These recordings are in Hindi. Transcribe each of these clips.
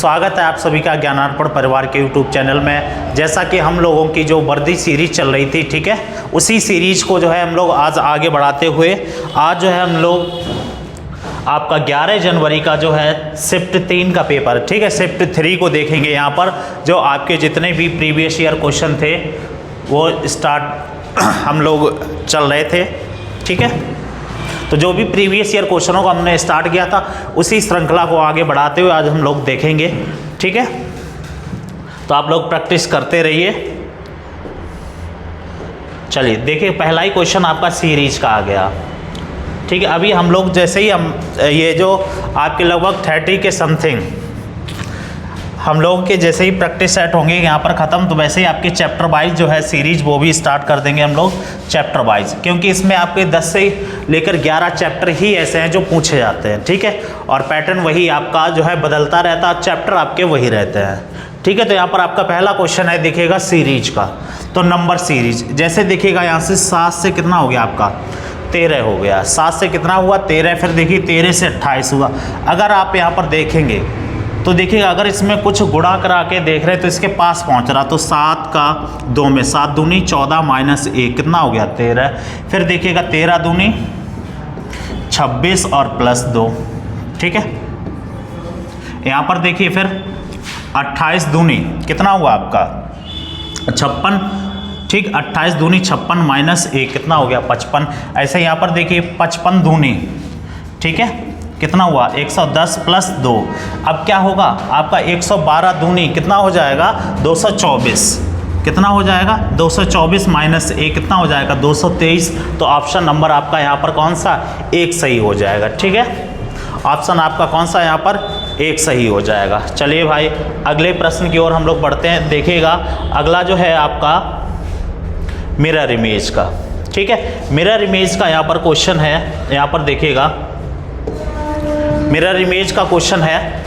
स्वागत है आप सभी का ज्ञानार्पण परिवार के यूट्यूब चैनल में। जैसा कि हम लोगों की जो वर्दी सीरीज चल रही थी, ठीक है, उसी सीरीज को जो है हम लोग आज आगे बढ़ाते हुए आज जो है हम लोग आपका 11 जनवरी का जो है शिफ्ट 3 का पेपर, ठीक है, शिफ्ट 3 को देखेंगे। यहाँ पर जो आपके जितने भी प्रीवियस ईयर क्वेश्चन थे वो स्टार्ट हम लोग चल रहे थे, ठीक है। तो जो भी प्रीवियस ईयर क्वेश्चनों को हमने स्टार्ट किया था उसी श्रृंखला को आगे बढ़ाते हुए आज हम लोग देखेंगे, ठीक है। तो आप लोग प्रैक्टिस करते रहिए। चलिए देखिए, पहला ही क्वेश्चन आपका सीरीज का आ गया, ठीक है। अभी हम लोग जैसे ही हम ये जो आपके लगभग 30 के समथिंग हम लोगों के जैसे ही प्रैक्टिस सेट होंगे यहाँ पर ख़त्म, तो वैसे ही आपके चैप्टर वाइज जो है सीरीज वो भी स्टार्ट कर देंगे हम लोग चैप्टर वाइज, क्योंकि इसमें आपके 10 से लेकर 11 चैप्टर ही ऐसे हैं जो पूछे जाते हैं, ठीक है। और पैटर्न वही आपका जो है बदलता रहता है, चैप्टर आपके वही रहते हैं, ठीक है। तो यहाँ पर आपका पहला क्वेश्चन है, देखिएगा सीरीज का। तो नंबर सीरीज जैसे देखिएगा यहाँ से 7 से कितना हो गया आपका 13 हो गया, 7 से कितना हुआ 13, फिर देखिए 13 से 28 हुआ। अगर आप यहाँ पर देखेंगे तो देखिएगा अगर इसमें कुछ गुणा करा के देख रहे हैं तो इसके पास पहुंच रहा, तो 7 का 2 में 7 दूनी 14 माइनस 1 कितना हो गया 13। फिर देखिएगा 13 दूनी 26 और प्लस 2, ठीक है। यहाँ पर देखिए फिर 28 दूनी कितना हुआ आपका 56, ठीक। 28 दूनी 56 माइनस 1 कितना हो गया 55। ऐसे यहाँ पर देखिए 55 दूनी, ठीक है, कितना हुआ 110 प्लस 2। अब क्या होगा आपका 112 दूनी कितना हो जाएगा 224, कितना हो जाएगा 224 माइनस 1 कितना हो जाएगा 223। तो ऑप्शन नंबर आपका यहाँ पर कौन सा 1 सही हो जाएगा, ठीक है। ऑप्शन आपका कौन सा यहाँ पर 1 सही हो जाएगा। चलिए भाई अगले प्रश्न की ओर हम लोग बढ़ते हैं। देखिएगा अगला जो है आपका मिरर इमेज का, ठीक है। मिरर इमेज का यहाँ पर क्वेश्चन है, यहाँ पर देखिएगा मिरर इमेज का क्वेश्चन है।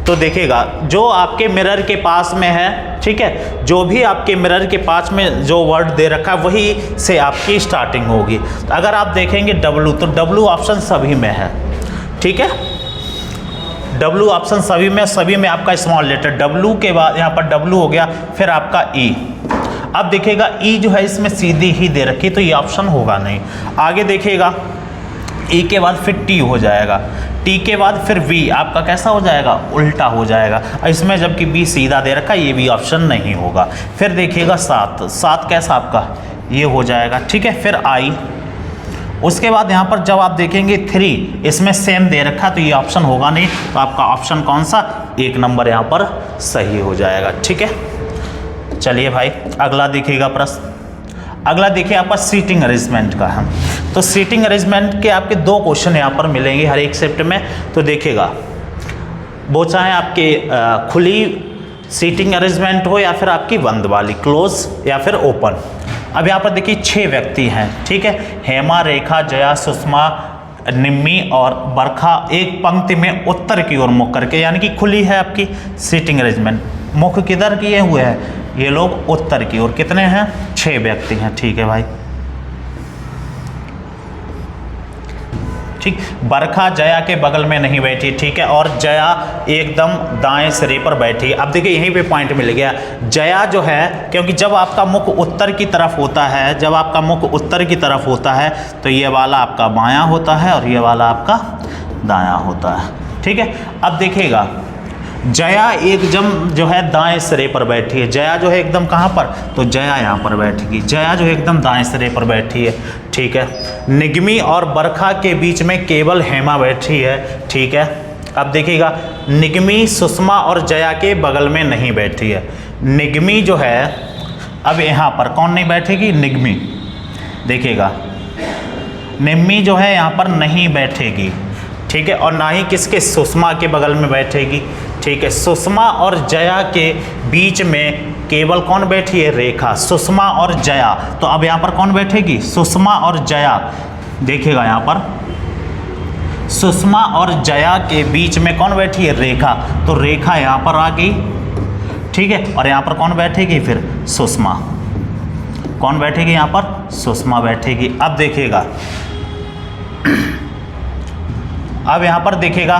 तो देखिएगा जो आपके मिरर के पास में है, ठीक है, जो भी आपके मिरर के पास में जो वर्ड दे रखा है वही से आपकी स्टार्टिंग होगी। तो अगर आप देखेंगे W, तो W ऑप्शन सभी में है, ठीक है। W ऑप्शन सभी में आपका स्मॉल लेटर W के बाद यहाँ पर W हो गया, फिर आपका E। अब देखिएगा E जो है इसमें सीधी ही दे रखी, तो ये ऑप्शन होगा नहीं। आगे देखिएगा E के बाद फिर T हो जाएगा, T के बाद फिर V आपका कैसा हो जाएगा उल्टा हो जाएगा। इसमें जबकि B सीधा दे रखा है, ये भी ऑप्शन नहीं होगा। फिर देखिएगा 7 कैसा आपका ये हो जाएगा, ठीक है। फिर I, उसके बाद यहाँ पर जब आप देखेंगे 3 इसमें सेम दे रखा, तो ये ऑप्शन होगा नहीं। तो आपका ऑप्शन कौन सा 1 नंबर यहाँ पर सही हो जाएगा, ठीक है। चलिए भाई अगला देखिएगा प्रश्न। अगला देखिए आपका सीटिंग अरेंजमेंट का है। तो सीटिंग अरेंजमेंट के आपके 2 क्वेश्चन यहाँ पर मिलेंगे हर एक शिफ्ट में। तो देखिएगा वो चाहे आपके खुली सीटिंग अरेंजमेंट हो या फिर आपकी बंद वाली क्लोज या फिर ओपन। अब यहाँ पर देखिए 6 व्यक्ति हैं, ठीक है। हेमा, रेखा, जया, सुषमा, निम्मी और बरखा एक पंक्ति में उत्तर की ओर मुख करके, यानी कि खुली है आपकी सीटिंग अरेंजमेंट। मुख किधर किए हुए हैं ये लोग उत्तर की ओर। कितने हैं 6 व्यक्ति हैं, ठीक है भाई, ठीक। बरखा जया के बगल में नहीं बैठी, ठीक है, और जया एकदम दाएं सिरे पर बैठी। अब देखिए यहीं पे पॉइंट मिल गया। जया जो है, क्योंकि जब आपका मुख उत्तर की तरफ होता है, जब आपका मुख उत्तर की तरफ होता है तो ये वाला आपका बायां होता है और ये वाला आपका दायां होता है, ठीक है। अब देखिएगा जया एकदम जो है दाएं सिरे पर बैठी है। जया जो है एकदम कहाँ पर, तो जया यहाँ पर बैठेगी। जया जो है एकदम दाएं सिरे पर बैठी है, ठीक है। निगमी और बरखा के बीच में केवल हेमा बैठी है, ठीक है। अब देखिएगा निगमी सुषमा और जया के बगल में नहीं बैठी है। निगमी जो है अब यहाँ पर कौन नहीं बैठेगी, निगमी। देखिएगा निम्मी जो है यहाँ पर नहीं बैठेगी, ठीक है, और ना ही किसके सुषमा के बगल में बैठेगी, ठीक है। सुषमा और जया के बीच में केवल कौन बैठी है, रेखा। सुषमा और जया, तो अब यहाँ पर कौन बैठेगी, सुषमा और जया। देखिएगा यहाँ पर सुषमा और जया के बीच में कौन बैठी है, रेखा। तो रेखा यहाँ पर आ गई, ठीक है, और यहाँ पर कौन बैठेगी फिर, सुषमा। कौन बैठेगी यहाँ पर, सुषमा बैठेगी। अब देखिएगा अब यहाँ पर देखिएगा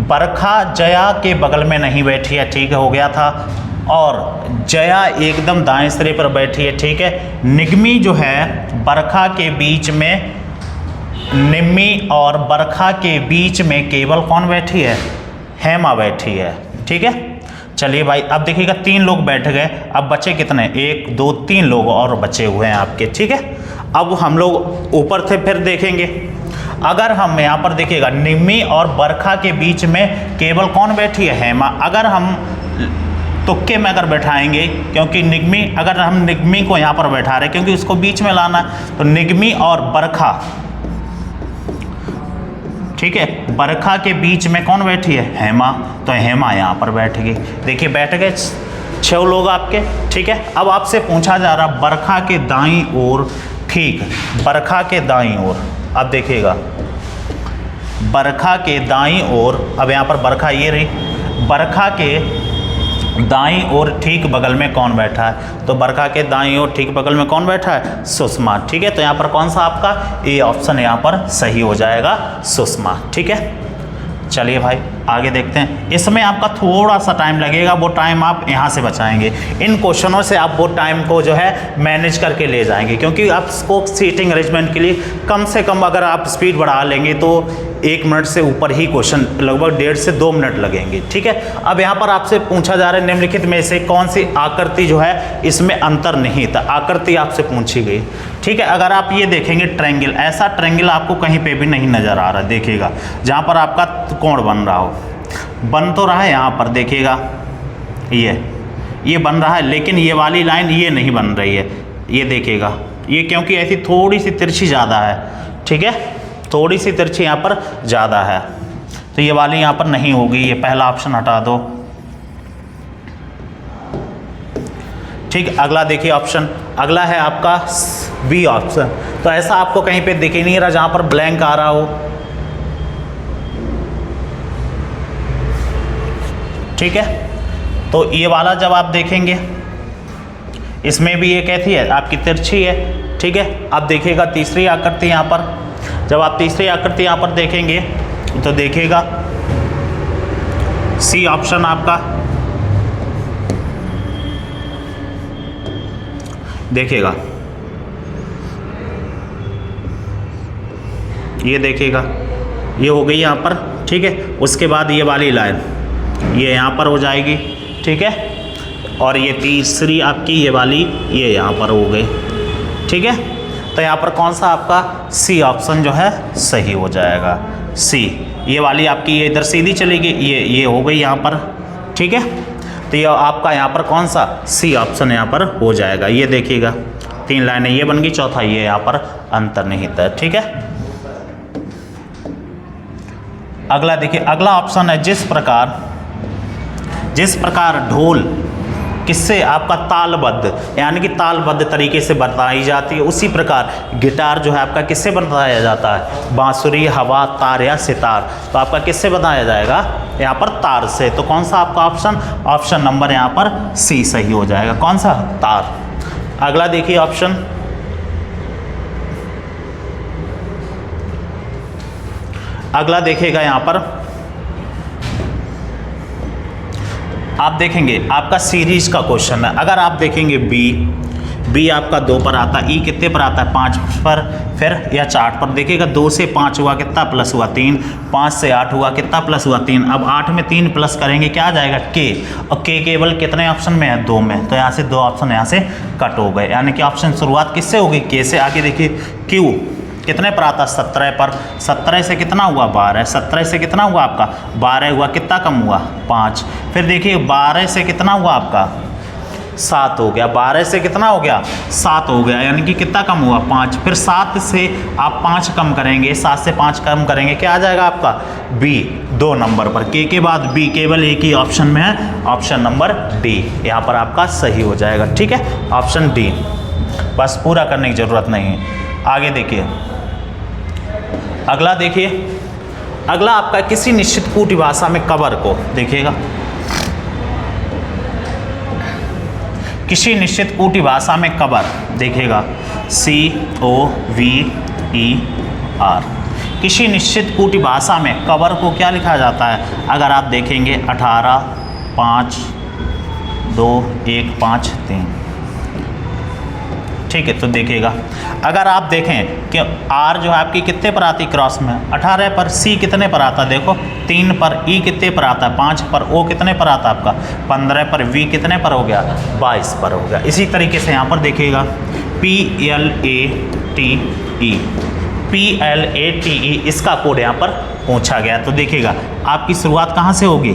बरखा जया के बगल में नहीं बैठी है, ठीक है, हो गया था। और जया एकदम दाएं सिरे पर बैठी है, ठीक है। निगमी जो है बरखा के बीच में, निम्मी और बरखा के बीच में केवल कौन बैठी है? हेमा बैठी है, ठीक है। चलिए भाई, अब देखिएगा 3 लोग बैठ गए, अब बचे कितने? 1 2 3 लोग और बचे हुए हैं आपके, ठीक है। अब हम लोग ऊपर से फिर देखेंगे। अगर हम यहाँ पर देखिएगा निम्मी और बरखा के बीच में केवल कौन बैठी है? हेमा। अगर हम तुक्के में अगर बैठाएंगे, क्योंकि निगमी, अगर हम निगमी को यहाँ पर बैठा रहे क्योंकि उसको बीच में लाना, तो निगमी और बरखा, ठीक है, बरखा के बीच में कौन बैठी है? हेमा। तो हेमा यहाँ पर बैठ गई। देखिए बैठ गए 6 लोग आपके, ठीक है। अब आपसे पूछा जा रहा बरखा के दाईं ओर, ठीक, बरखा के दाईं ओर। अब देखिएगा बरखा के दाईं ओर, अब यहाँ पर बरखा ये रही, बरखा के दाईं ओर ठीक बगल में कौन बैठा है? तो बरखा के दाईं ओर ठीक बगल में कौन बैठा है? सुषमा, ठीक है। तो यहाँ पर कौन सा आपका ए ऑप्शन यहाँ पर सही हो जाएगा, सुषमा, ठीक है। चलिए भाई आगे देखते हैं। इसमें आपका थोड़ा सा टाइम लगेगा, वो टाइम आप यहाँ से बचाएंगे। इन क्वेश्चनों से आप वो टाइम को जो है मैनेज करके ले जाएंगे, क्योंकि आपको सीटिंग अरेंजमेंट के लिए कम से कम अगर आप स्पीड बढ़ा लेंगे तो 1 मिनट से ऊपर ही क्वेश्चन, लगभग 1.5 से 2 मिनट लगेंगे, ठीक है। अब यहाँ पर आपसे पूछा जा रहा है निम्नलिखित में से कौन सी आकृति जो है इसमें अंतर नहीं था, आकृति आपसे पूछी गई, ठीक है। अगर आप ये देखेंगे ट्रायंगल, ऐसा ट्रायंगल आपको कहीं पे भी नहीं नज़र आ रहा है, देखिएगा जहाँ पर आपका कोण बन रहा हो, बन तो रहा है यहाँ पर, देखिएगा ये बन रहा है, लेकिन ये वाली लाइन ये नहीं बन रही है, ये देखिएगा, ये क्योंकि ऐसी थोड़ी सी तिरछी ज़्यादा है, ठीक है, थोड़ी सी तिरछी यहाँ पर ज़्यादा है, तो ये वाली यहाँ पर नहीं होगी, ये पहला ऑप्शन हटा दो, ठीक। अगला देखिए ऑप्शन, अगला है आपका बी ऑप्शन। तो ऐसा आपको कहीं पे दिख ही नहीं रहा जहाँ पर ब्लैंक आ रहा हो, ठीक है। तो ये वाला जब आप देखेंगे इसमें भी ये कैसी है आपकी तिरछी है, ठीक है। अब देखिएगा तीसरी आकृति यहाँ पर, जब आप तीसरी आकृति यहाँ पर देखेंगे तो देखिएगा सी ऑप्शन आपका, देखिएगा ये देखिएगा ये हो गई यहाँ पर, ठीक है। उसके बाद ये वाली लाइन ये यहाँ पर हो जाएगी, ठीक है। और ये तीसरी आपकी ये वाली ये यहाँ पर हो गई, ठीक है। तो यहाँ पर कौन सा आपका सी ऑप्शन जो है सही हो जाएगा, सी। ये वाली आपकी ये इधर सीधी चलेगी, ये हो गई यहाँ पर, ठीक है। तो ये आपका यहाँ पर कौन सा सी ऑप्शन यहाँ पर हो जाएगा। ये देखिएगा 3 लाइनें ये बन गई, चौथा ये यहाँ पर अंतर्निहित है, ठीक है। अगला देखिए, अगला ऑप्शन है जिस प्रकार ढोल किससे आपका तालबद्ध, यानी कि तालबद्ध तरीके से बताई जाती है, उसी प्रकार गिटार जो है आपका किससे बताया जाता है? बांसुरी, हवा, तार या सितार। तो आपका किससे बताया जाएगा? यहाँ पर तार से। तो कौन सा आपका ऑप्शन नंबर यहाँ पर सी सही हो जाएगा। कौन सा? तार। अगला देखिए ऑप्शन, अगला देखिएगा यहाँ पर आप देखेंगे आपका सीरीज का क्वेश्चन है। अगर आप देखेंगे बी आपका 2 पर आता है, ई कितने पर आता है? 5 पर, फिर या 4 पर। देखिएगा 2 से 5 हुआ कितना प्लस हुआ 3, 5 से 8 हुआ कितना प्लस हुआ 3। अब 8 में 3 प्लस करेंगे क्या आ जाएगा? के। और के केवल कितने ऑप्शन में है? 2 में। तो यहाँ से 2 ऑप्शन यहाँ से कट हो गए, यानी कि ऑप्शन शुरुआत किससे होगी? के से। आगे देखिए क्यू कितने पर आता? 17 पर। 17 से कितना हुआ? 12। 17 से कितना हुआ आपका? 12 हुआ, कितना कम हुआ? 5। फिर देखिए 12 से कितना हुआ आपका? 7 हो गया। 12 से कितना हो गया? 7 हो गया, यानी कि कितना कम हुआ? 5। फिर 7 से आप 5 कम करेंगे, 7 से 5 कम करेंगे, क्या आ जाएगा आपका? बी 2 नंबर पर। के बाद बी केवल एक ही ऑप्शन में है, ऑप्शन नंबर डी यहाँ पर आपका सही हो जाएगा। ठीक है, ऑप्शन डी, बस पूरा करने की ज़रूरत नहीं है। आगे देखिए, अगला देखिए, अगला आपका किसी निश्चित कूटी भाषा में कबर को देखिएगा, किसी निश्चित कूटी भाषा में कबर देखिएगा, COVER। किसी निश्चित कूटी भाषा में कवर को क्या लिखा जाता है? अगर आप देखेंगे 18, 5, 2, 1, 5, 3, ठीक है। तो देखिएगा अगर आप देखें कि R जो है आपकी कितने पर आती क्रॉस में? 18 पर। C कितने पर आता? देखो 3 पर। E कितने पर आता है? 5 पर। O कितने पर आता है आपका? 15 पर। V कितने पर हो गया? 22 पर हो गया। इसी तरीके से यहाँ पर देखिएगा PLATE इसका कोड यहाँ पर पूछा गया। तो देखिएगा आपकी शुरुआत कहाँ से होगी?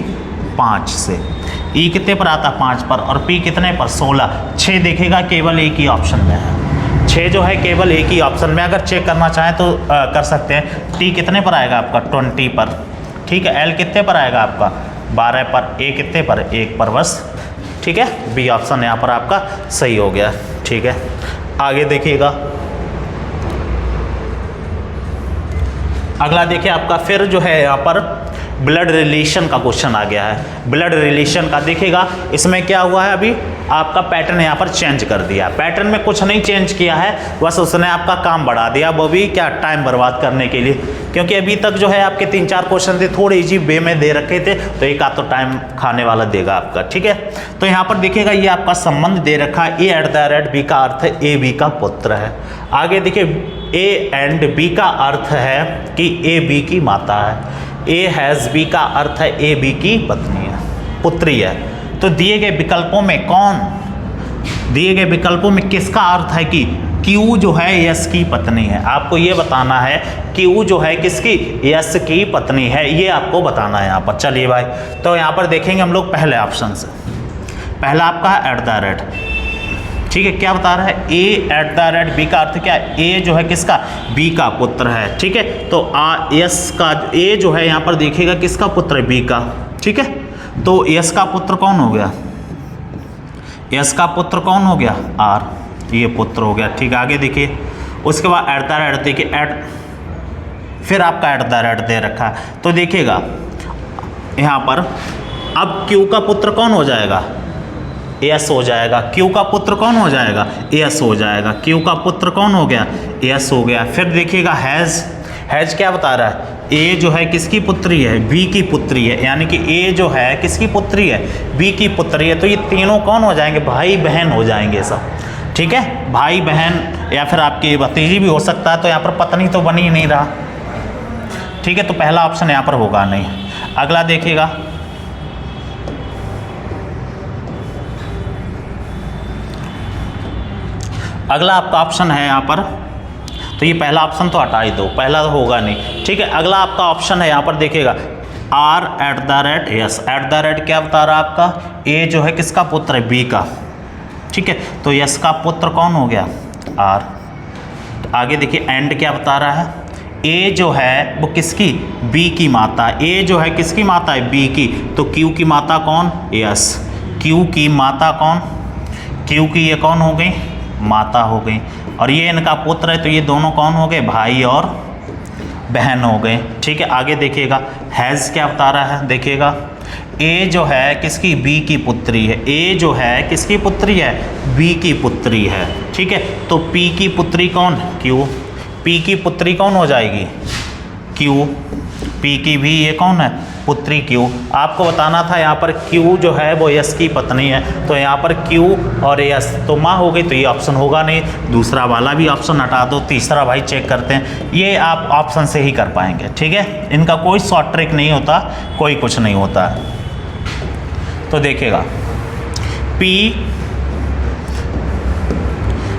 5 से। E कितने पर आता? 5 पर। और P कितने पर? 16। 6 देखिएगा केवल एक ही ऑप्शन में है। 6 जो है केवल एक ही ऑप्शन में, अगर चेक करना चाहें तो कर सकते हैं। T कितने पर आएगा आपका? 20 पर, ठीक है। L कितने पर आएगा आपका? 12 पर। A कितने पर? 1 पर, बस, ठीक है। बी ऑप्शन यहाँ पर आपका सही हो गया, ठीक है। आगे देखिएगा अगला देखिए आपका फिर जो है यहाँ पर ब्लड रिलेशन का क्वेश्चन आ गया है। ब्लड रिलेशन का देखिएगा इसमें क्या हुआ है, अभी आपका पैटर्न यहाँ पर चेंज कर दिया। पैटर्न में कुछ नहीं चेंज किया है, बस उसने आपका काम बढ़ा दिया, वो भी क्या, टाइम बर्बाद करने के लिए। क्योंकि अभी तक जो है आपके 3-4 क्वेश्चन थे, थोड़े इजी वे में दे रखे थे, तो एक आध तो टाइम खाने वाला देगा आपका, ठीक है। तो यहाँ पर देखिएगा ये आपका संबंध दे रखा है, A@B का अर्थ है ए बी का पुत्र है। आगे देखिए A एंड B का अर्थ है कि A B की माता है। A हैज़ B का अर्थ है A B की पत्नी है, पुत्री है। तो दिए गए विकल्पों में दिए गए विकल्पों में किसका अर्थ है कि Q जो है यस की पत्नी है? आपको ये बताना है Q जो है किसकी? यस की पत्नी है, ये आपको बताना है यहाँ पर। चलिए भाई, तो यहाँ पर देखेंगे हम लोग पहले ऑप्शन से। पहला आपका है @ ठीक है। क्या बता रहा है? A@B का अर्थ क्या है? A जो है किसका? B का पुत्र है, ठीक है। तो यस का A जो है यहाँ पर देखिएगा किसका पुत्र है? B का, ठीक है। तो यस का पुत्र कौन हो गया? यस का पुत्र कौन हो गया? R, ये पुत्र हो गया, ठीक है। आगे देखिए उसके बाद @ देखिए फिर आपका @ दे रखा है। तो देखिएगा यहाँ पर अब Q का पुत्र कौन हो जाएगा? एस हो जाएगा। क्यू का पुत्र कौन हो जाएगा? एस हो जाएगा। क्यू का पुत्र कौन हो गया? एस हो गया। फिर देखिएगा हैज़ क्या बता रहा है? ए जो है किसकी पुत्री है? बी की पुत्री है, यानी कि ए जो है किसकी पुत्री है? बी की पुत्री है। तो ये तीनों कौन हो जाएंगे? भाई बहन हो जाएंगे सब, ठीक है। भाई बहन या फिर आपकी भतीजी भी हो सकता है। तो यहाँ पर पत्नी तो बनी ही नहीं रहा, ठीक है। तो पहला ऑप्शन यहाँ पर होगा नहीं। अगला देखिएगा अगला आपका ऑप्शन है यहाँ पर, तो ये पहला ऑप्शन तो हटा ही दो, पहला तो होगा नहीं, ठीक है। अगला आपका ऑप्शन है यहाँ पर देखिएगा R@S। @ क्या बता रहा है आपका? A जो है किसका पुत्र है? B का, ठीक है। तो यस का पुत्र कौन हो गया? R। आगे देखिए एंड क्या बता रहा है? A जो है वो किसकी? B की माता। A जो है किसकी माता है? B की। तो Q की माता कौन? यस। Q की माता कौन? Q की ये कौन हो गई? माता हो गई। और ये इनका पुत्र है, तो ये दोनों कौन हो गए? भाई और बहन हो गए, ठीक है। आगे देखिएगा हैज़ क्या बता रहा है? देखिएगा A जो है किसकी? B की पुत्री है। A जो है किसकी पुत्री है? B की पुत्री है, ठीक है। तो P की पुत्री कौन? Q। P की पुत्री कौन हो जाएगी? Q। P की भी ये कौन है? पुत्री Q। आपको बताना था यहाँ पर Q जो है वो यस की पत्नी है, तो यहाँ पर Q और यस तो माँ हो गई, तो ये ऑप्शन होगा नहीं। दूसरा वाला भी ऑप्शन हटा दो, तीसरा भाई चेक करते हैं। ये आप ऑप्शन से ही कर पाएंगे, ठीक है। इनका कोई शॉर्ट ट्रिक नहीं होता, कोई कुछ नहीं होता है। तो देखिएगा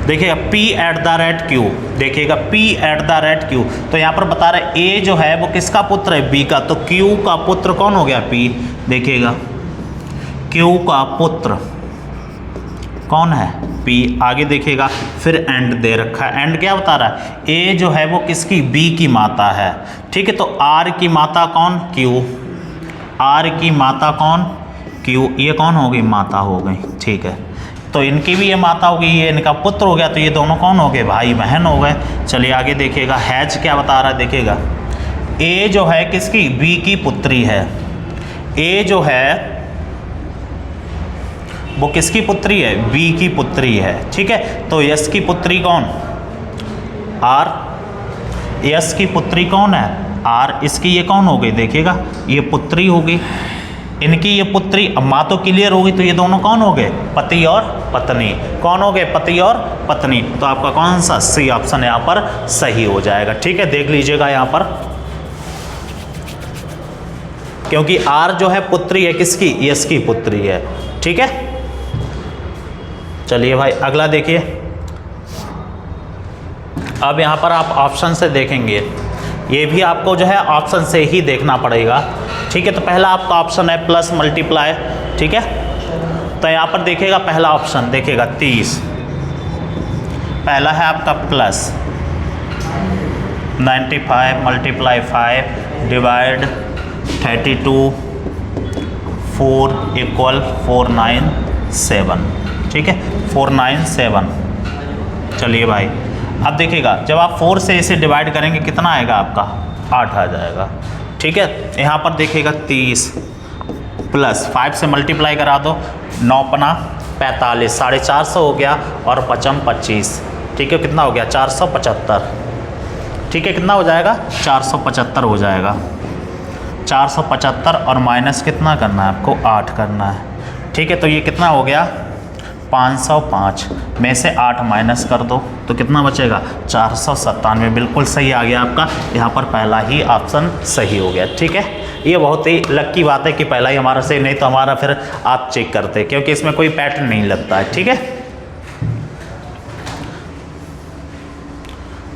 देखिएगा P@Q, देखिएगा P@Q। तो यहाँ पर बता रहे A जो है वो किसका पुत्र है? B का। तो Q का पुत्र कौन हो गया? P। देखिएगा Q का पुत्र कौन है? P। आगे देखिएगा फिर एंड दे रखा है। एंड क्या बता रहा है? A जो है वो किसकी? B की माता है, ठीक है। तो R की माता कौन? Q। R की माता कौन? Q। ये कौन हो गई? माता हो गई, ठीक है। तो इनकी भी ये माता हो गई, ये इनका पुत्र हो गया, तो ये दोनों कौन हो गए? भाई बहन हो गए। चलिए आगे देखिएगा हैज क्या बता रहा है? देखिएगा A जो है किसकी? B की पुत्री है। A जो है वो किसकी पुत्री है? B की पुत्री है, ठीक है। तो यस की पुत्री कौन? R। यश की पुत्री कौन है, आर, इसकी ये कौन हो गई, देखिएगा ये पुत्री होगी, इनकी ये पुत्री। अब माँ तो क्लियर होगी, तो ये दोनों कौन हो गए, पति और पत्नी। कौन हो गए, पति और पत्नी। तो आपका कौन सा सी ऑप्शन यहाँ पर सही हो जाएगा। ठीक है, देख लीजिएगा यहाँ पर, क्योंकि आर जो है पुत्री है किसकी, यश की पुत्री है। ठीक है, चलिए भाई अगला देखिए। अब यहाँ पर आप ऑप्शन से देखेंगे, ये भी आपको जो है ऑप्शन से ही देखना पड़ेगा। ठीक है, तो पहला आपका ऑप्शन है प्लस मल्टीप्लाई। ठीक है, तो यहाँ पर देखिएगा पहला ऑप्शन देखिएगा 30, पहला है आपका प्लस 95 मल्टीप्लाई 5 डिवाइड 32 4 इक्वल 497। ठीक है, 497। चलिए भाई अब देखिएगा, जब आप 4 से इसे डिवाइड करेंगे कितना आएगा आपका, 8 आ जाएगा। ठीक है, यहाँ पर देखिएगा 30 प्लस 5 से मल्टीप्लाई करा दो, 9 पना 45, 450 हो गया, और 5 25। ठीक है, कितना हो गया 475। ठीक है, कितना हो जाएगा 475 हो जाएगा। 475 और माइनस कितना करना है आपको, 8 करना है। ठीक है, तो ये कितना हो गया 505 में से 8 माइनस कर दो तो कितना बचेगा 497। बिल्कुल सही आ गया आपका, यहाँ पर पहला ही ऑप्शन सही हो गया। ठीक है, ये बहुत ही लकी बात है कि पहला ही हमारा सही, नहीं तो हमारा फिर आप चेक करते, क्योंकि इसमें कोई पैटर्न नहीं लगता है। ठीक है,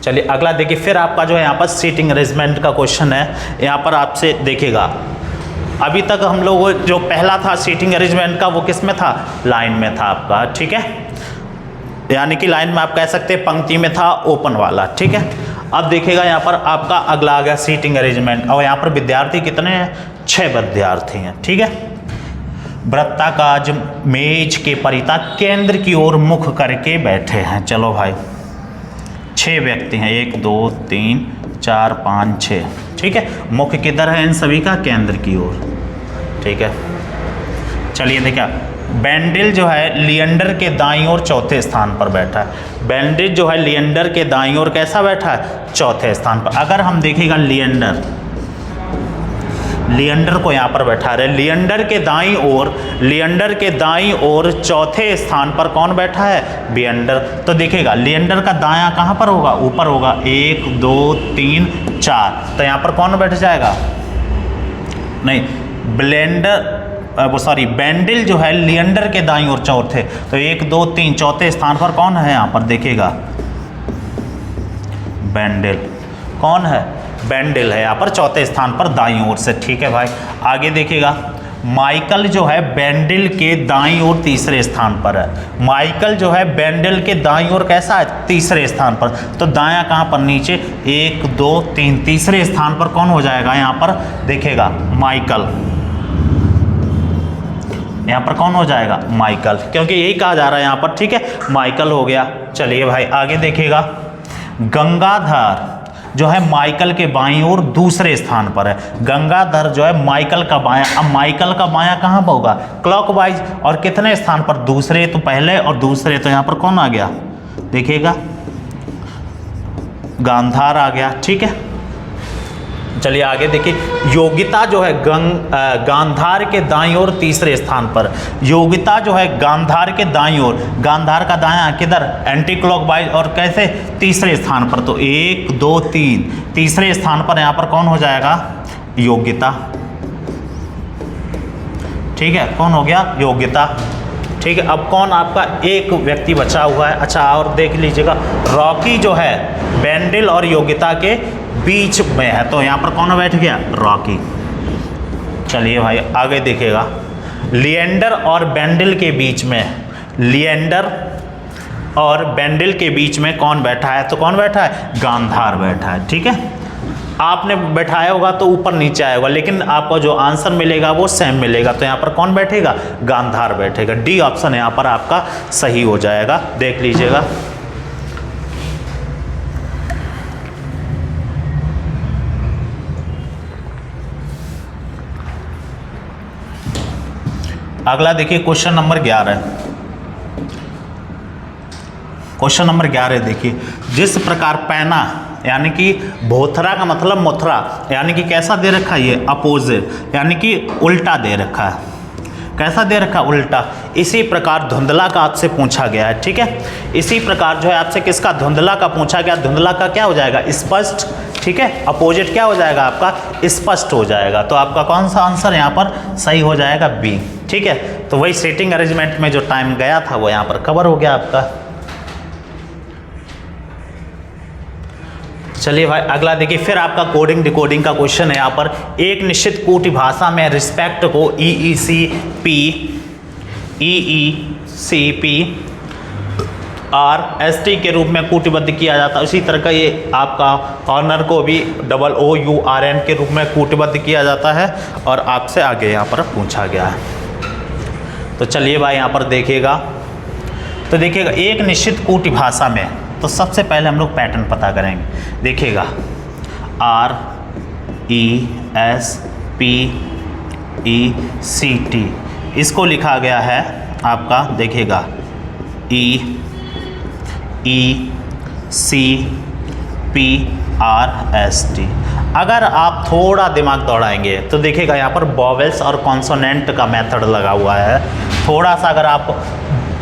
चलिए अगला देखिए। फिर आपका जो है यहाँ पर सीटिंग अरेंजमेंट का क्वेश्चन है। यहाँ पर आपसे देखिएगा, अभी तक हम लोग जो पहला था सीटिंग अरेंजमेंट का वो किस में था, लाइन में था आपका। ठीक है, यानी कि लाइन में आप कह सकते हैं पंक्ति में था, ओपन वाला। ठीक है, अब देखिएगा यहाँ पर आपका अगला आ गया सीटिंग अरेंजमेंट, और यहाँ पर विद्यार्थी कितने हैं, 6 विद्यार्थी हैं। ठीक है, वृत्ताकार मेज के परिता केंद्र की ओर मुख करके बैठे हैं। चलो भाई 6 व्यक्ति हैं, 1 2 3 4 5 6। ठीक है, मुख्य किधर है इन सभी का, केंद्र की ओर। ठीक है, चलिए देखिए, बेंडिल जो है लिएंडर के दाईं ओर चौथे स्थान पर बैठा है। बेंडिल जो है लिएंडर के दाईं ओर कैसा बैठा है, चौथे स्थान पर। अगर हम देखेगा लिएंडर को यहाँ पर बैठा रहे, लिएंडर के दाईं ओर चौथे स्थान पर कौन बैठा है, बियंडर। तो देखिएगा लिएंडर का दायां कहाँ पर होगा, ऊपर होगा, 1 2 3 4। तो यहाँ पर कौन बैठ जाएगा, नहीं बेंडिल जो है लिएंडर के दाईं ओर चौथे, तो 1 2 3 चौथे स्थान पर कौन है, यहाँ पर देखिएगा बेंडिल। कौन है, बेंडिल है यहाँ पर चौथे स्थान पर दाईं ओर से। ठीक है भाई, आगे देखिएगा, माइकल जो है बेंडिल के दाईं ओर तीसरे स्थान पर है। माइकल जो है बेंडिल के दाईं ओर कैसा है, तीसरे स्थान पर। तो दायां कहाँ पर, नीचे, 1 2 3 तीसरे स्थान पर कौन हो जाएगा, यहाँ पर देखिएगा माइकल। यहाँ पर कौन हो जाएगा, माइकल, क्योंकि यही कहा जा रहा है यहाँ पर। ठीक है, माइकल हो गया। चलिए भाई आगे देखिएगा, गंगाधर जो है माइकल के बाईं ओर दूसरे स्थान पर है। गंगाधर जो है माइकल का बायां, अब माइकल का बायां कहाँ पर होगा, क्लॉकवाइज, और कितने स्थान पर, दूसरे। तो पहले और दूसरे, तो यहाँ पर कौन आ गया, देखिएगा गांधार आ गया। ठीक है, चलिए आगे देखिए, योगिता जो है गांधार के दाईं ओर तीसरे स्थान पर। योगिता जो है गांधार के दाईं ओर, गांधार का दायां किधर, एंटी क्लॉकवाइज, और कैसे, तीसरे स्थान पर। तो 1 2 3 तीसरे स्थान पर यहाँ पर कौन हो जाएगा, योगिता। ठीक है, कौन हो गया, योगिता। ठीक है, अब कौन आपका एक व्यक्ति बचा हुआ है। अच्छा, और देख लीजिएगा, रॉकी जो है बेंडिल और योगिता के बीच में है, तो यहाँ पर कौन बैठ गया, रॉकी। चलिए भाई आगे देखिएगा, लिएंडर और बेंडिल के बीच में, लिएंडर और बेंडिल के बीच में कौन बैठा है, तो कौन बैठा है, गांधार बैठा है। ठीक है, आपने बैठाया होगा तो ऊपर नीचे आएगा, लेकिन आपको जो आंसर मिलेगा वो सेम मिलेगा। तो यहाँ पर कौन बैठेगा, गांधार बैठेगा। डी ऑप्शन यहाँ पर आपका सही हो जाएगा, देख लीजिएगा। अगला देखिए क्वेश्चन नंबर 11। क्वेश्चन नंबर 11 देखिए, जिस प्रकार पैना यानी कि भोथरा का मतलब मुथरा, यानी कि कैसा दे रखा है ये, अपोजिट, यानी कि उल्टा दे रखा है। कैसा दे रखा, उल्टा। इसी प्रकार धुंधला का आपसे पूछा गया है, ठीक है। इसी प्रकार जो है आपसे किसका, धुंधला का पूछा गया। धुंधला का क्या हो जाएगा, स्पष्ट, ठीक है। अपोजिट क्या हो जाएगा आपका, स्पष्ट हो जाएगा। तो आपका कौन सा आंसर यहाँ पर सही हो जाएगा, बी, ठीक है। तो वही सीटिंग अरेंजमेंट में जो टाइम गया था वो यहाँ पर कवर हो गया आपका। चलिए भाई अगला देखिए, फिर आपका कोडिंग डिकोडिंग का क्वेश्चन है यहाँ पर। एक निश्चित कूटी भाषा में रिस्पेक्ट को EECP RST के रूप में कूटबद्ध किया जाता है। उसी तरह का ये आपका ऑनर को भी OOURN के रूप में कूटबद्ध किया जाता है और आपसे आगे यहाँ पर पूछा गया है। तो चलिए भाई यहाँ पर देखिएगा, तो देखिएगा एक निश्चित कूटी भाषा में, तो सबसे पहले हम लोग पैटर्न पता करेंगे। देखिएगा RESPECT, इसको लिखा गया है आपका, देखिएगा EECPRST। अगर आप थोड़ा दिमाग दौड़ाएंगे तो देखिएगा यहाँ पर वॉवेल्स और कॉन्सोनेंट का मेथड लगा हुआ है। थोड़ा सा अगर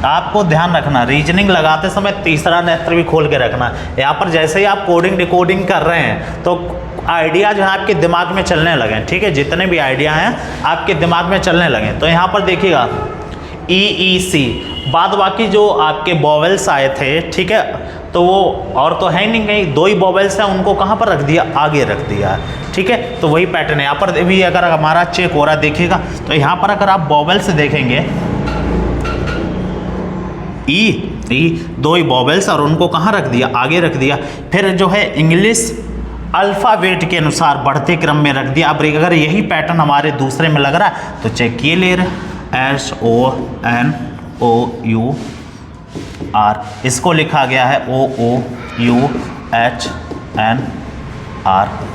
आपको ध्यान रखना, रीजनिंग लगाते समय तीसरा नेत्र भी खोल के रखना। यहाँ पर जैसे ही आप कोडिंग डिकोडिंग कर रहे हैं तो आइडिया जो है आपके दिमाग में चलने लगे, ठीक है। जितने भी आइडिया हैं आपके दिमाग में चलने लगे। तो यहाँ पर देखिएगा EEC, बाद बाकी जो आपके वॉवेल्स आए थे, ठीक है, तो वो और तो है नहीं, कहीं दो ही वॉवेल्स हैं, उनको कहाँ पर रख दिया, आगे रख दिया, ठीक है। तो वही पैटर्न है यहाँ पर भी। अगर हमारा चेक हो रहा देखिएगा, तो यहाँ पर अगर आप वॉवेल्स देखेंगे, दो ही वॉवेल्स और उनको कहाँ रख दिया, आगे रख दिया। फिर जो है इंग्लिश अल्फ़ाबेट के अनुसार बढ़ते क्रम में रख दिया। अब अगर यही पैटर्न हमारे दूसरे में लग रहा है तो चेक किए ले रहे, SONOUR, इसको लिखा गया है OOUHNR।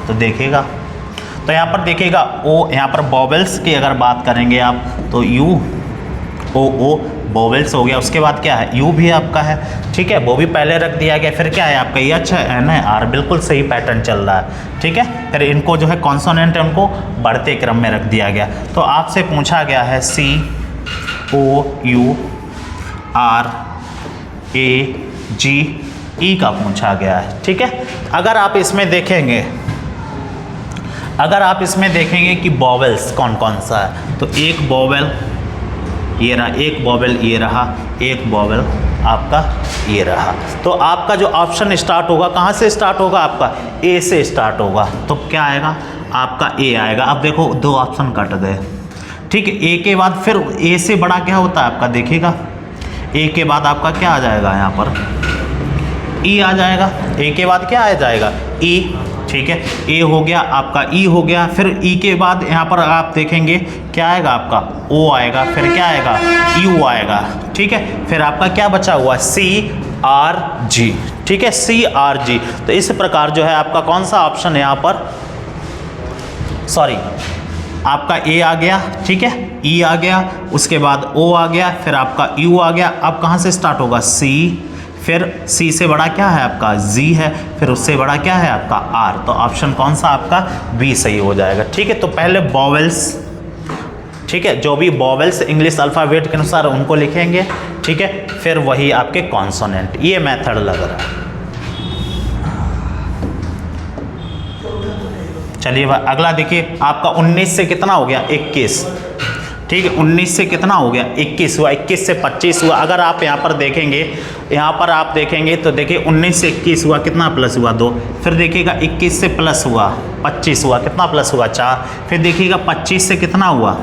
तो देखिएगा, तो यहाँ पर देखिएगा यहाँ पर वॉवेल्स की अगर बात करेंगे आप तो UOO वॉवेल्स हो गया। उसके बाद क्या है, यू भी आपका है, ठीक है, वो भी पहले रख दिया गया। फिर क्या है आपका ये, अच्छा एन है, आर, बिल्कुल सही पैटर्न चल रहा है, ठीक है। फिर इनको जो है कॉन्सोनेंट है उनको बढ़ते क्रम में रख दिया गया। तो आपसे पूछा गया है COURAGE का पूछा गया है, ठीक है। अगर आप इसमें देखेंगे कि वॉवेल्स कौन कौन सा है, तो एक वॉवेल ये रहा, एक वॉवेल ये रहा, एक वॉवेल आपका ये रहा। तो आपका जो ऑप्शन स्टार्ट होगा, कहाँ से स्टार्ट होगा, आपका ए से स्टार्ट होगा। तो क्या आएगा आपका, ए आएगा। अब देखो दो ऑप्शन कट गए, ठीक है। ए के बाद फिर ए से बड़ा क्या होता है आपका, देखिएगा ए के बाद आपका क्या आ जाएगा, यहाँ पर ई आ जाएगा। ए के बाद क्या आ जाएगा, ई, ठीक है। ए हो गया आपका, ई हो गया। फिर ई के बाद यहाँ पर आप देखेंगे क्या आएगा आपका, ओ आएगा। फिर क्या आएगा, यू आएगा, ठीक है। फिर आपका क्या बचा हुआ, CRG, ठीक है, CRG। तो इस प्रकार जो है आपका कौन सा ऑप्शन है यहाँ पर, सॉरी आपका ए आ गया, ठीक है, ई आ गया, उसके बाद ओ आ गया, फिर आपका यू आ गया। अब कहाँ से स्टार्ट होगा, सी, फिर सी से बड़ा क्या है आपका, जी है, फिर उससे बड़ा क्या है आपका, आर। तो ऑप्शन कौन सा आपका, बी सही हो जाएगा, ठीक है। तो पहले वॉवेल्स, ठीक है, जो भी वॉवेल्स इंग्लिश अल्फ़ाबेट के अनुसार उनको लिखेंगे, ठीक है। फिर वही आपके कॉन्सोनेंट, ये मेथड लग रहा है। चलिए अगला देखिए, आपका 19 से कितना हो गया, 21, ठीक है। 19 से कितना हो गया, 21 हुआ, 21 से 25 हुआ। अगर आप यहाँ पर देखेंगे, तो देखिए 19 से 21 हुआ, कितना प्लस हुआ, 2। फिर देखिएगा 21 से प्लस हुआ 25 हुआ, कितना प्लस हुआ, 4। फिर देखिएगा 25 से कितना हुआ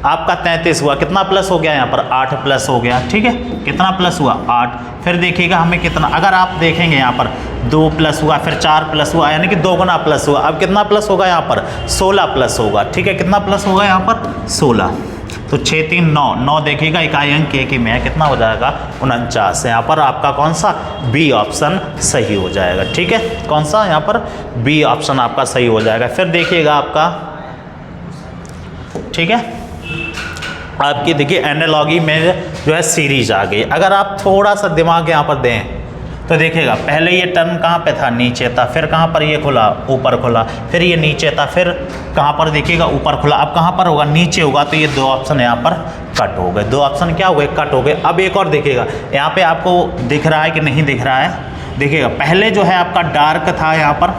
आपका 33 हुआ, कितना प्लस हो गया यहाँ पर, 8 प्लस हो गया, ठीक है। कितना प्लस हुआ, 8। फिर देखिएगा हमें कितना, अगर आप देखेंगे यहाँ पर 2 प्लस हुआ, फिर 4 प्लस हुआ, यानी कि 2 गुना प्लस हुआ। अब कितना प्लस होगा यहाँ पर, 16 प्लस होगा, ठीक है। कितना प्लस होगा यहाँ पर, 16। तो 6 3 9, 9 देखिएगा इकाई अंक के में है, कितना हो जाएगा, 49। यहाँ पर आपका कौन सा, बी ऑप्शन सही हो जाएगा, ठीक है। कौन सा यहाँ पर, बी ऑप्शन आपका सही हो जाएगा। फिर देखिएगा आपका, ठीक है, आपकी देखिए एनालॉजी में जो है सीरीज आ गई। अगर आप थोड़ा सा दिमाग यहाँ पर दें तो देखिएगा पहले ये टर्म कहाँ पे था, नीचे था, फिर कहाँ पर ये खुला, ऊपर खुला, फिर ये नीचे था, फिर कहाँ पर देखिएगा ऊपर खुला, अब कहाँ पर होगा, नीचे होगा। तो ये दो ऑप्शन यहाँ पर कट हो गए, दो ऑप्शन क्या हो गए, कट हो गए। अब एक और देखिएगा, यहाँ पे आपको दिख रहा है कि नहीं दिख रहा है, देखिएगा पहले जो है आपका डार्क था यहाँ पर,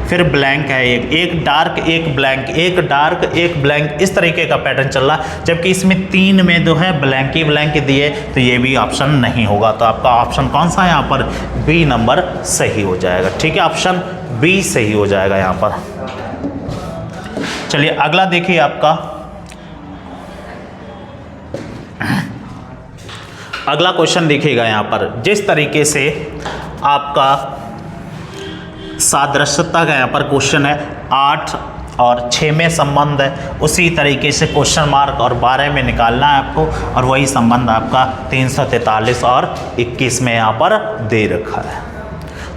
फिर ब्लैंक है, एक डार्क एक ब्लैंक, एक डार्क एक ब्लैंक, इस तरीके का पैटर्न चल रहा है। जबकि इसमें 3 में जो है ब्लैंक ही ब्लैंक दिए, तो ये भी ऑप्शन नहीं होगा। तो आपका ऑप्शन कौन सा है यहाँ पर, बी नंबर सही हो जाएगा। ठीक है, ऑप्शन बी सही हो जाएगा यहाँ पर। चलिए अगला देखिए आपका, अगला क्वेश्चन देखिएगा यहाँ पर, जिस तरीके से आपका सादृश्यता का यहाँ पर क्वेश्चन है, 8 और 6 में संबंध है, उसी तरीके से क्वेश्चन मार्क और 12 में निकालना है आपको, और वही संबंध आपका 343 और 21 में यहाँ पर दे रखा है।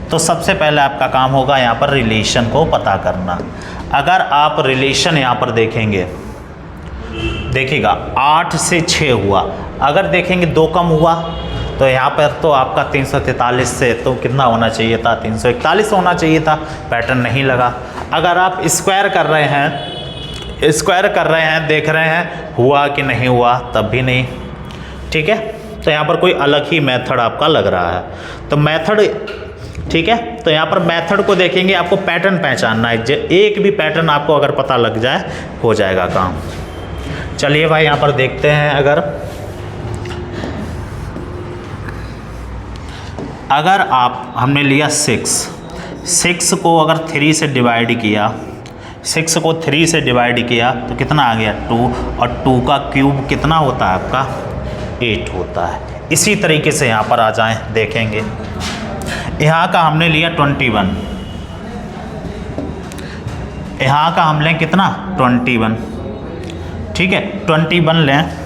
तो सबसे पहले आपका काम होगा यहाँ पर रिलेशन को पता करना। अगर आप रिलेशन यहाँ पर देखेंगे, देखिएगा 8 से 6 हुआ, अगर देखेंगे 2 कम हुआ, तो यहाँ पर तो आपका 343 से तो कितना होना चाहिए था, 341 होना चाहिए था, पैटर्न नहीं लगा। अगर आप स्क्वायर कर रहे हैं, स्क्वायर कर रहे हैं, देख रहे हैं हुआ कि नहीं हुआ, तब भी नहीं। ठीक है, तो यहाँ पर कोई अलग ही मेथड आपका लग रहा है। तो मेथड, ठीक है, तो यहाँ पर मेथड को देखेंगे, आपको पैटर्न पहचानना है, एक भी पैटर्न आपको अगर पता लग जाए हो जाएगा काम। चलिए भाई यहाँ पर देखते हैं, अगर आप, हमने लिया 6 को अगर 3 से डिवाइड किया, 6 को 3 से डिवाइड किया तो कितना आ गया 2, और 2 का क्यूब कितना होता है आपका 8 होता है। इसी तरीके से यहाँ पर आ जाएं, देखेंगे यहाँ का हमने लिया 21, यहाँ का हम लें कितना 21, ठीक है 21 लें,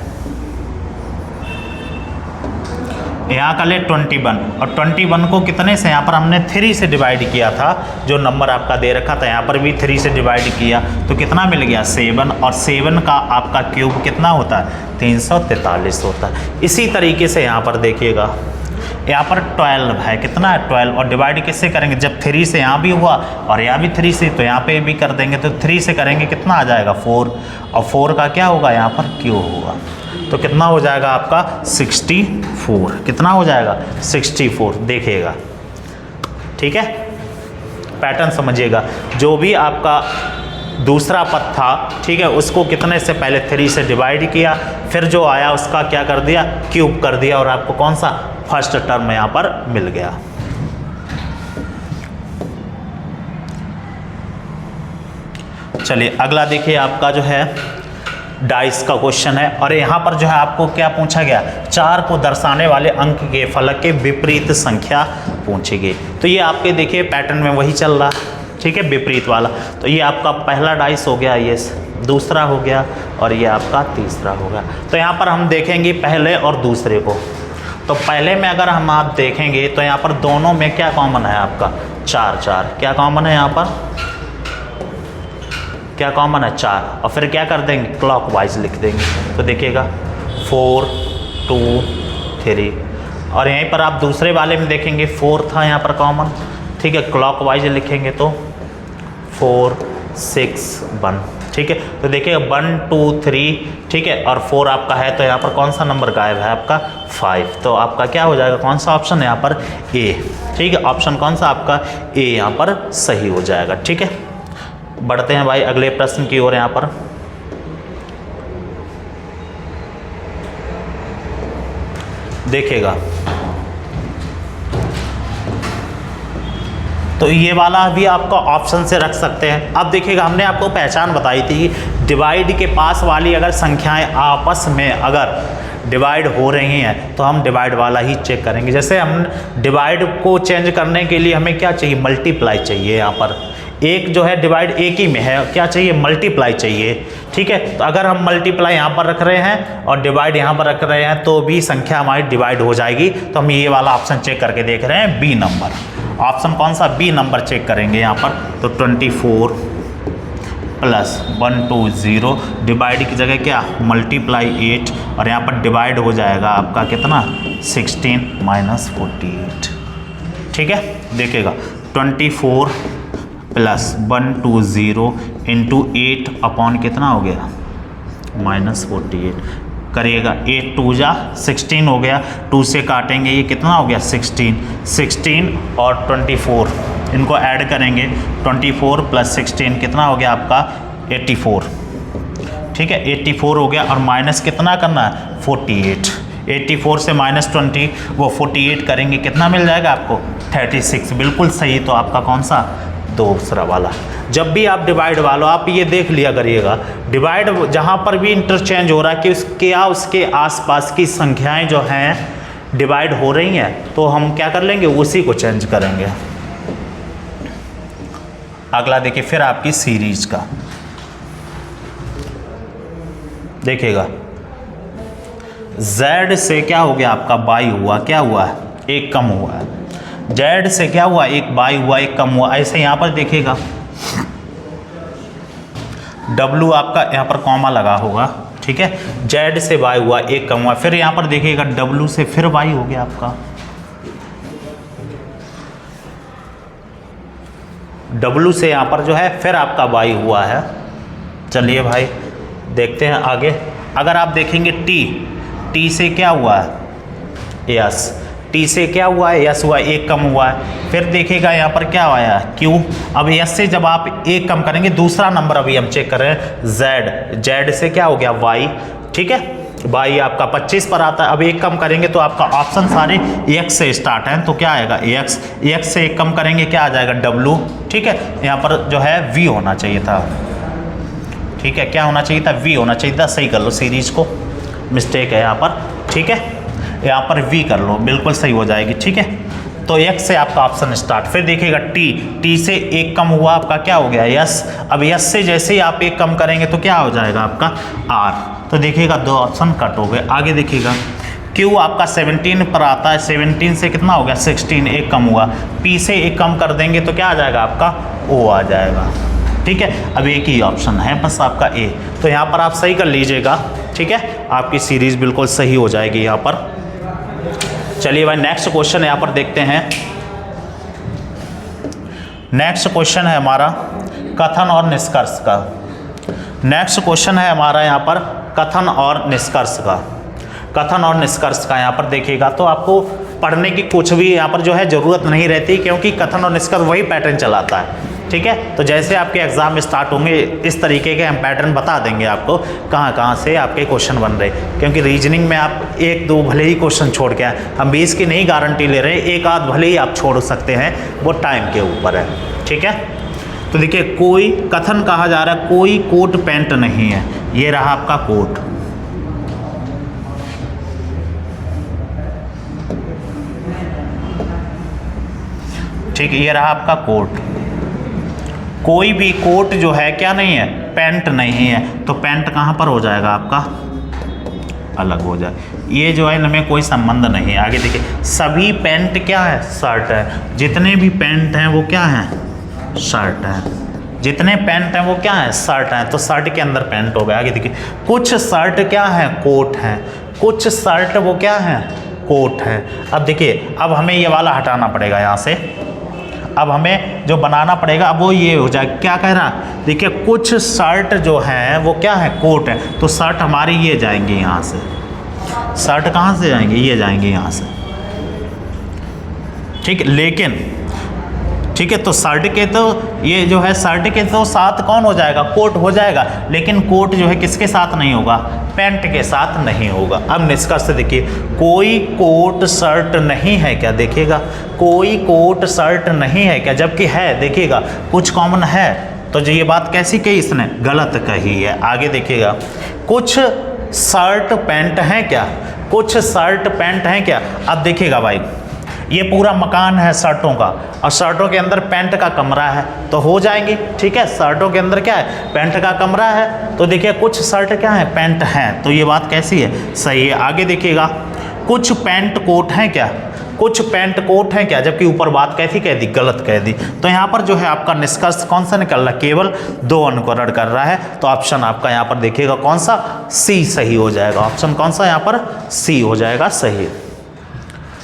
यहाँ का ले 21, और 21 को कितने से, यहाँ पर हमने 3 से डिवाइड किया था, जो नंबर आपका दे रखा था, यहाँ पर भी 3 से डिवाइड किया तो कितना मिल गया 7, और 7 का आपका क्यूब कितना होता है 343 होता है। इसी तरीके से यहाँ पर देखिएगा, यहाँ पर 12 है, कितना है 12, और डिवाइड किससे करेंगे, जब 3 से यहाँ भी हुआ और यहाँ भी 3 से, तो यहाँ पे भी कर देंगे, तो 3 से करेंगे कितना आ जाएगा 4, और 4 का क्या होगा यहाँ पर क्यूब होगा, तो कितना हो जाएगा आपका 64, कितना हो जाएगा 64, देखिएगा। ठीक है, पैटर्न समझिएगा, जो भी आपका दूसरा पद था, ठीक है, उसको कितने से पहले 3 से डिवाइड किया, फिर जो आया उसका क्या कर दिया क्यूब कर दिया, और आपको कौन सा फर्स्ट टर्म यहाँ पर मिल गया। चलिए अगला देखिए, आपका जो है डाइस का क्वेश्चन है, और यहाँ पर जो है आपको क्या पूछा गया, 4 को दर्शाने वाले अंक के फलक के विपरीत संख्या पूछी गई। तो ये आपके देखिए पैटर्न में वही चल रहा, ठीक है, विपरीत वाला। तो ये आपका पहला डाइस हो गया, ये दूसरा हो गया, और ये आपका तीसरा हो गया। तो यहाँ पर हम देखेंगे पहले और दूसरे को। तो पहले में अगर हम आप देखेंगे तो यहाँ पर दोनों में क्या कॉमन है आपका 4, क्या कॉमन है यहाँ पर, क्या कॉमन है 4, और फिर क्या कर देंगे क्लॉकवाइज लिख देंगे। तो देखिएगा 4, 2, 3, और यहीं पर आप दूसरे वाले में देखेंगे 4 था यहाँ पर कॉमन, ठीक है, क्लॉकवाइज लिखेंगे तो 4, 6, 1, ठीक है। तो देखिए 1, 2, 3, ठीक है, और 4 आपका है, तो यहाँ पर कौन सा नंबर गायब है आपका 5। तो आपका क्या हो जाएगा, कौन सा ऑप्शन है यहाँ पर ए, ठीक है, ऑप्शन कौन सा आपका ए यहाँ पर सही हो जाएगा। ठीक है, बढ़ते हैं भाई अगले प्रश्न की ओर। यहाँ पर देखिएगा, तो ये वाला भी आपका ऑप्शन से रख सकते हैं। अब देखिएगा, हमने आपको पहचान बताई थी, डिवाइड के पास वाली अगर संख्याएं आपस में अगर डिवाइड हो रही हैं तो हम डिवाइड वाला ही चेक करेंगे। जैसे हम डिवाइड को चेंज करने के लिए हमें क्या चाहिए, मल्टीप्लाई चाहिए। यहाँ पर एक जो है डिवाइड एक ही में है, क्या चाहिए, मल्टीप्लाई चाहिए। ठीक है, तो अगर हम मल्टीप्लाई यहाँ पर रख रहे हैं और डिवाइड यहाँ पर रख रहे हैं तो भी संख्या हमारी डिवाइड हो जाएगी। तो हम ये वाला ऑप्शन चेक करके देख रहे हैं, बी नंबर। ऑप्शन कौन सा, बी नंबर चेक करेंगे यहाँ पर। तो 24 प्लस 1, 2, 0, डिवाइड की जगह क्या मल्टीप्लाई 8, और यहाँ पर डिवाइड हो जाएगा आपका कितना 16 - 48। ठीक है, देखिएगा 24 प्लस 120 इंटू 8 अपॉन कितना हो गया -48 करिएगा। 8 2 जा 16 हो गया, 2 से काटेंगे ये कितना हो गया 16 और 24 इनको ऐड करेंगे, 24 प्लस 16 कितना हो गया आपका 84, ठीक है 84 हो गया। और माइनस कितना करना है 48, 84 से -20 वो 48 करेंगे, कितना मिल जाएगा आपको 36, बिल्कुल सही। तो आपका कौन सा दूसरा वाला। जब भी आप डिवाइड वालो आप ये देख लिया करिएगा, डिवाइड जहाँ पर भी इंटरचेंज हो रहा है कि उसके आसपास की संख्याएं जो हैं डिवाइड हो रही हैं, तो हम क्या कर लेंगे उसी को चेंज करेंगे। अगला देखिए फिर आपकी सीरीज का देखिएगा, z से क्या हो गया आपका बाई हुआ, क्या हुआ है एक कम हुआ है, z से क्या हुआ एक बाई हुआ एक कम हुआ। ऐसे यहाँ पर देखिएगा w आपका यहाँ पर कॉमा लगा होगा, ठीक है, z से y हुआ एक कम हुआ, फिर यहाँ पर देखिएगा w से फिर y हो गया आपका, w से यहाँ पर जो है फिर आपका y हुआ है। चलिए भाई देखते हैं आगे। अगर आप देखेंगे t से क्या हुआ है यस, t से क्या हुआ है यस हुआ एक कम हुआ है। फिर देखिएगा यहाँ पर क्या आया q, अब यस से जब आप एक कम करेंगे दूसरा नंबर अभी हम चेक कर रहे हैं z से क्या हो गया y, ठीक है y आपका 25 पर आता है। अब एक कम करेंगे तो आपका ऑप्शन सारे x से स्टार्ट हैं, तो क्या आएगा x से एक कम करेंगे क्या आ जाएगा w, ठीक है यहाँ पर जो है v होना चाहिए था, ठीक है क्या होना चाहिए था v होना चाहिए था। सही कर लो सीरीज को, मिस्टेक है यहाँ पर, ठीक है यहाँ पर v कर लो बिल्कुल सही हो जाएगी, ठीक है। तो x से आपका ऑप्शन स्टार्ट, फिर देखिएगा t से एक कम हुआ आपका क्या हो गया यस, अब यस से जैसे ही आप एक कम करेंगे तो क्या हो जाएगा आपका r, तो देखिएगा दो ऑप्शन कट हो गए। आगे देखिएगा q आपका 17 पर आता है, 17 से कितना हो गया 16 एक कम हुआ, p से एक कम कर देंगे तो क्या आ जाएगा आपका o आ जाएगा, ठीक है। अब एक ही ऑप्शन है बस आपका a, तो यहाँ पर आप सही कर लीजिएगा, ठीक है आपकी सीरीज बिल्कुल सही हो जाएगी यहाँ पर। चलिए भाई नेक्स्ट क्वेश्चन यहाँ पर देखते हैं। नेक्स्ट क्वेश्चन है हमारा कथन और निष्कर्ष का। नेक्स्ट क्वेश्चन है हमारा यहाँ पर कथन और निष्कर्ष का। कथन और निष्कर्ष का यहाँ पर देखिएगा तो आपको पढ़ने की कुछ भी यहाँ पर जो है ज़रूरत नहीं रहती, क्योंकि कथन और निष्कर्ष वही पैटर्न चलाता है, ठीक है। तो जैसे आपके एग्जाम स्टार्ट होंगे इस तरीके के हम पैटर्न बता देंगे आपको कहाँ कहाँ से आपके क्वेश्चन बन रहे, क्योंकि रीजनिंग में आप एक दो भले ही क्वेश्चन छोड़ के आए, हम 20 की नहीं गारंटी ले रहे, एक आध भले ही आप छोड़ सकते हैं, वो टाइम के ऊपर है, ठीक है। तो देखिए कोई कथन कहा जा रहा है कोई कोट पैंट नहीं है, ये रहा आपका कोट, ठीक है ये रहा आपका कोट। कोई भी कोट जो है क्या नहीं है पैंट नहीं है, तो पैंट कहाँ पर हो जाएगा आपका अलग हो जाए, ये जो है इनमें कोई संबंध नहीं है। आगे देखिए सभी पैंट क्या है शर्ट है, जितने भी पैंट हैं वो क्या हैं शर्ट है, जितने पैंट हैं वो क्या है शर्ट हैं, तो शर्ट के अंदर पैंट हो गया। आगे देखिए कुछ शर्ट क्या है कोट हैं, कुछ शर्ट वो क्या है कोट है। अब देखिए अब हमें ये वाला हटाना पड़ेगा यहाँ से, अब हमें जो बनाना पड़ेगा अब वो ये हो जाए, क्या कह रहा देखिए कुछ शर्ट जो हैं वो क्या है कोट है, तो शर्ट हमारी ये जाएंगे यहाँ से, शर्ट कहाँ से जाएंगे ये जाएंगे यहाँ से, ठीक है। लेकिन ठीक है तो शर्ट के तो ये जो है शर्ट के तो साथ कौन हो जाएगा कोट हो जाएगा, लेकिन कोट जो है किसके साथ नहीं होगा पैंट के साथ नहीं होगा। अब निष्कर्ष देखिए कोई कोट शर्ट नहीं है क्या, देखिएगा कोई कोट शर्ट नहीं है क्या, जबकि है देखिएगा कुछ कॉमन है, तो जो ये बात कैसी कही इसने गलत कही है। आगे देखिएगा कुछ शर्ट पैंट हैं क्या, कुछ शर्ट पैंट हैं क्या। अब देखिएगा भाई ये पूरा मकान है शर्टों का और शर्टों के अंदर पैंट का कमरा है, तो हो जाएंगे, ठीक है शर्टों के अंदर क्या है पैंट का कमरा है, तो देखिए कुछ शर्ट क्या है पैंट हैं, तो ये बात कैसी है सही है। आगे देखिएगा कुछ पैंट कोट हैं क्या, कुछ पैंट कोट हैं क्या, जबकि ऊपर बात कैसी कह दी गलत कह दी, तो यहाँ पर जो है आपका निष्कर्ष कौन सा निकल रहा है केवल 2 अनुकरण कर रहा है, तो ऑप्शन आपका यहाँ पर देखिएगा कौन सा सी सही हो जाएगा, ऑप्शन कौन सा यहाँ पर सी हो जाएगा सही।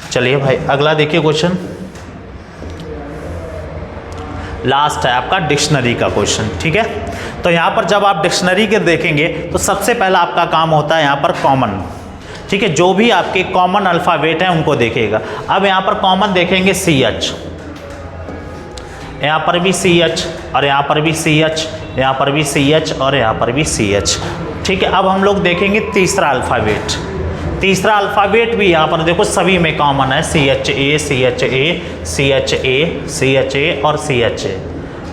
चलिए भाई अगला देखिए क्वेश्चन। लास्ट है आपका डिक्शनरी का क्वेश्चन, ठीक है। तो यहाँ पर जब आप डिक्शनरी के देखेंगे तो सबसे पहला आपका काम होता है यहाँ पर कॉमन, ठीक है, जो भी आपके कॉमन अल्फ़ाबेट हैं उनको देखेगा। अब यहाँ पर कॉमन देखेंगे CH, यहाँ पर भी CH और यहाँ पर भी CH, यहाँ पर भी CH और यहाँ पर भी CH, ठीक है। अब हम लोग देखेंगे तीसरा अल्फ़ाबेट। तीसरा अल्फ़ाबेट भी यहाँ पर देखो सभी में कॉमन है, CHA CHA CHA CHA और CHA,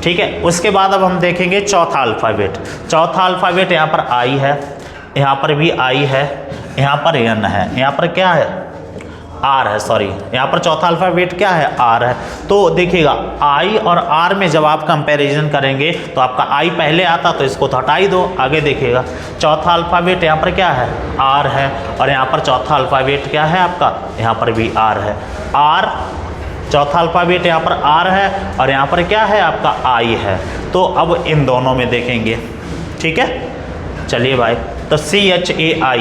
ठीक है। उसके बाद अब हम देखेंगे चौथा अल्फ़ाबेट। चौथा अल्फ़ाबेट यहाँ पर I है, यहाँ पर भी I है, यहाँ पर N है, यहाँ पर क्या है R है, सॉरी यहाँ पर चौथा अल्फ़ाबेट क्या है R है। तो देखिएगा I और R में जब आप कंपैरिजन करेंगे तो आपका I पहले आता तो इसको तो हटा ही दो। आगे देखिएगा चौथा अल्फ़ाबेट यहाँ पर क्या है R है और यहाँ पर चौथा अल्फ़ाबेट क्या है आपका, यहाँ पर भी R है। R चौथा अल्फ़ाबेट यहाँ पर R है और यहाँ पर क्या है आपका I है। तो अब इन दोनों में देखेंगे, ठीक है। चलिए भाई, तो CHAI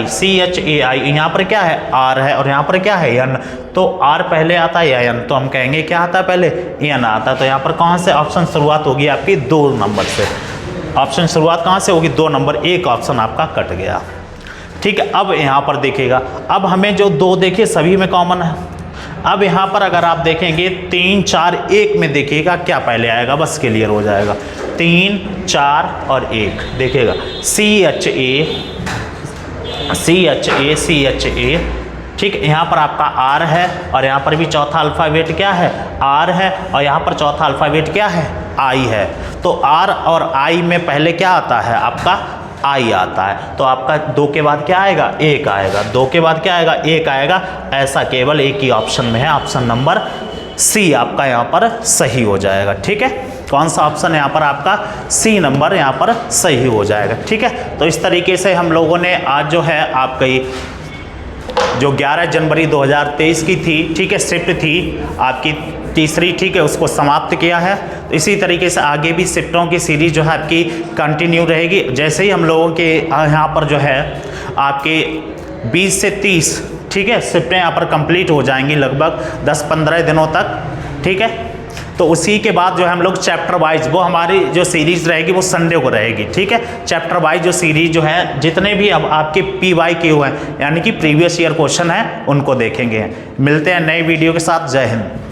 यहाँ पर क्या है R है और यहाँ पर क्या है N। तो R पहले आता है या N, तो हम कहेंगे क्या आता है पहले N आता है। तो यहाँ पर कहाँ से ऑप्शन शुरुआत होगी आपकी 2 नंबर से। ऑप्शन शुरुआत कहाँ से होगी 2 नंबर, एक ऑप्शन आपका कट गया, ठीक है। अब यहाँ पर देखिएगा, अब हमें जो 2 देखिए सभी में कॉमन है। अब यहाँ पर अगर आप देखेंगे 3 4 1 में देखिएगा क्या पहले आएगा, बस क्लियर हो जाएगा। 3 4 और 1 देखिएगा CHA, ठीक है। यहाँ पर आपका R है और यहाँ पर भी चौथा अल्फ़ाबेट क्या है R है और यहाँ पर चौथा अल्फ़ाबेट क्या है I है। तो R और I में पहले क्या आता है आपका I आता है। तो आपका 2 के बाद क्या आएगा 1 आएगा, 2 के बाद क्या आएगा 1 आएगा। ऐसा केवल एक ही ऑप्शन में है, ऑप्शन नंबर C आपका यहाँ पर सही हो जाएगा, ठीक है। कौन सा ऑप्शन यहाँ पर आपका C नंबर यहाँ पर सही हो जाएगा, ठीक है। तो इस तरीके से हम लोगों ने आज जो है आपकी जो 11 जनवरी 2023 की थी, ठीक है, शिफ्ट थी आपकी तीसरी, ठीक है, उसको समाप्त किया है। तो इसी तरीके से आगे भी शिफ्टों की सीरीज जो है आपकी कंटिन्यू रहेगी। जैसे ही हम लोगों के यहाँ पर जो है आपके 20 से 30, ठीक है, शिफ्टें यहाँ पर कंप्लीट हो जाएंगी लगभग 10-15 दिनों तक, ठीक है। तो उसी के बाद जो है हम लोग चैप्टर वाइज वो हमारी जो सीरीज रहेगी वो संडे को रहेगी, ठीक है। चैप्टर वाइज जो सीरीज जो है जितने भी अब आपके PYQ हैं यानी कि प्रीवियस ईयर क्वेश्चन हैं उनको देखेंगे। मिलते हैं नई वीडियो के साथ। जय हिंद।